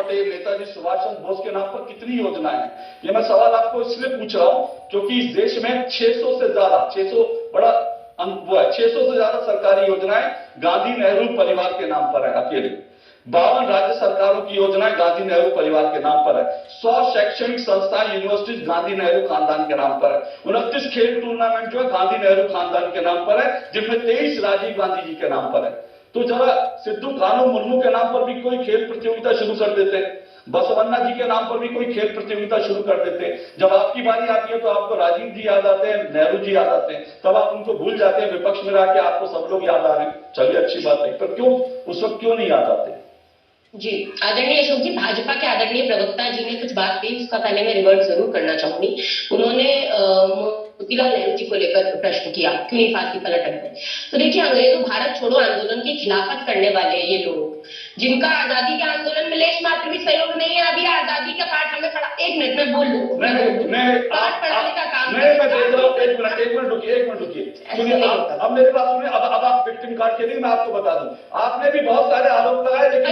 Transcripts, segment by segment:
पटेल, नेताजी सुभाष चंद्र बोस के नाम पर कितनी योजनाएं हैं। ये मैं सवाल आपको इसलिए पूछ रहा हूं क्योंकि इस देश में 600 से ज्यादा 600 बड़ा वो है 600 से ज्यादा सरकारी योजनाएं गांधी नेहरू परिवार के नाम पर है। अकेले 52 राज्य सरकारों की योजनाएं गांधी नेहरू परिवार के नाम पर है। 100 शैक्षणिक संस्थाएं, यूनिवर्सिटीज गांधी नेहरू खानदान के नाम पर है। 29 खेल टूर्नामेंट जो है गांधी नेहरू खानदान के नाम पर है, जिनमें 23 राजीव गांधी जी के नाम पर है। तो जरा सिद्धू कानू मुर्मू के नाम पर भी कोई खेल प्रतियोगिता शुरू कर देते, बसवन्ना जी के नाम पर भी कोई खेल प्रतियोगिता शुरू कर देते। जब आपकी बारी आती है तो आपको राजीव जी याद आते हैं, नेहरू जी याद आते हैं, तब आप उनको भूल जाते हैं। विपक्ष में रह के आपको सब लोग याद आ रहे हैं, चलिए अच्छी बात है, पर क्यों उस वक्त क्यों नहीं याद आते? जी आदरणीय अशोक जी, भाजपा के आदरणीय प्रवक्ता जी ने कुछ बात कही, उसका पहले मैं रिवर्ट जरूर करना चाहूंगी। उन्होंने मोतीलाल नेहरू जी को लेकर प्रश्न किया, क्यों नहीं फांसी पर लटक गए। तो देखिए, अंग्रेजों भारत छोड़ो आंदोलन की खिलाफत करने वाले ये लोग, जिनका आजादी के आंदोलन में लेश मात्र भी सहयोग नहीं है, अभी आजादी का पाठ हमें पढ़ा। एक मिनट में बोल लूं, पाठ पढ़ाने का काम मैं देख रहा हूं। एक मिनट रुकिए। सुनिए, अब मेरी बात सुनिए। अब आप विक्टिम कार्ड के लिए मैं आपको बता दूं, आपने भी बहुत सारे आरोप लगाए, लेकिन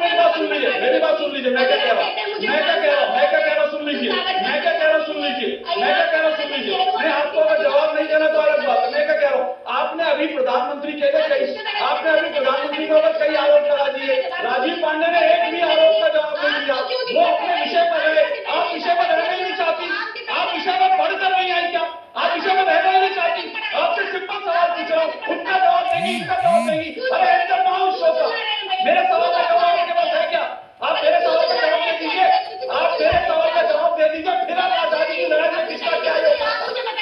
मेरी बात सुन लीजिए, मैं क्या कह रहा हूं, सुन लीजिए। मैं आपको अगर जवाब नहीं देना तो अलग बात है। मैं क्या कह रहा हूं, आपने अभी प्रधानमंत्री के लिए प्रधानमंत्री को कई आरोप लगा दिए। राजीव पांडे ने एक भी आरोप का जवाब नहीं दिया। वो अपने विषय पर रहे, आप विषय पर रहना ही नहीं चाहती, आप विषय पर पढ़कर नहीं आई क्या? आप विषय पर रहना ही नहीं चाहती। आपसे सिंपल सवाल पूछ रहा हूं, उनका जवाब देंगी, इसका जवाब देंगी। अरे एंटर माउस होगा, मेरे सवाल का जवाब आपके पास है क्या? आप मेरे सवाल का जवाब दे दीजिए, आप मेरे सवाल का जवाब दे दीजिए, फिर आप आजादी की लड़ाई में किसका क्या योगदान?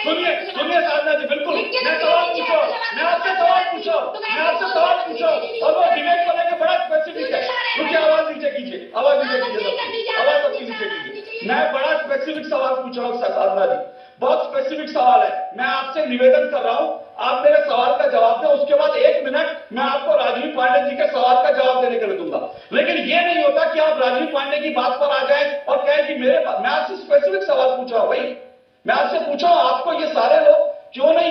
सुनिए साधना जी, बिल्कुल मैं सवाल पूछो, मैं आपसे सवाल पूछो और वो डिबेट को लेकर बड़ा स्पेसिफिक है। रुकिए, आवाज नीचे कीजिए, आवाज सबकी नीचे कीजिए। मैं बड़ा स्पेसिफिक सवाल पूछ रहा हूँ साधना जी, बहुत स्पेसिफिक सवाल है। मैं आपसे निवेदन कर रहा हूं, आप मेरे सवाल का जवाब दें, उसके बाद 1 मिनट मैं आपको राजीव पांडे जी के सवाल का जवाब देने के लिए दूंगा। लेकिन यह नहीं होता कि आप राजीव पांडे की बात पर आ जाएं और कहें कि मैं आपसे स्पेसिफिक सवाल पूछ रहा हूं। भाई मैं आपसे पूछा हूं, आपको ये सारे लोग क्यों नहीं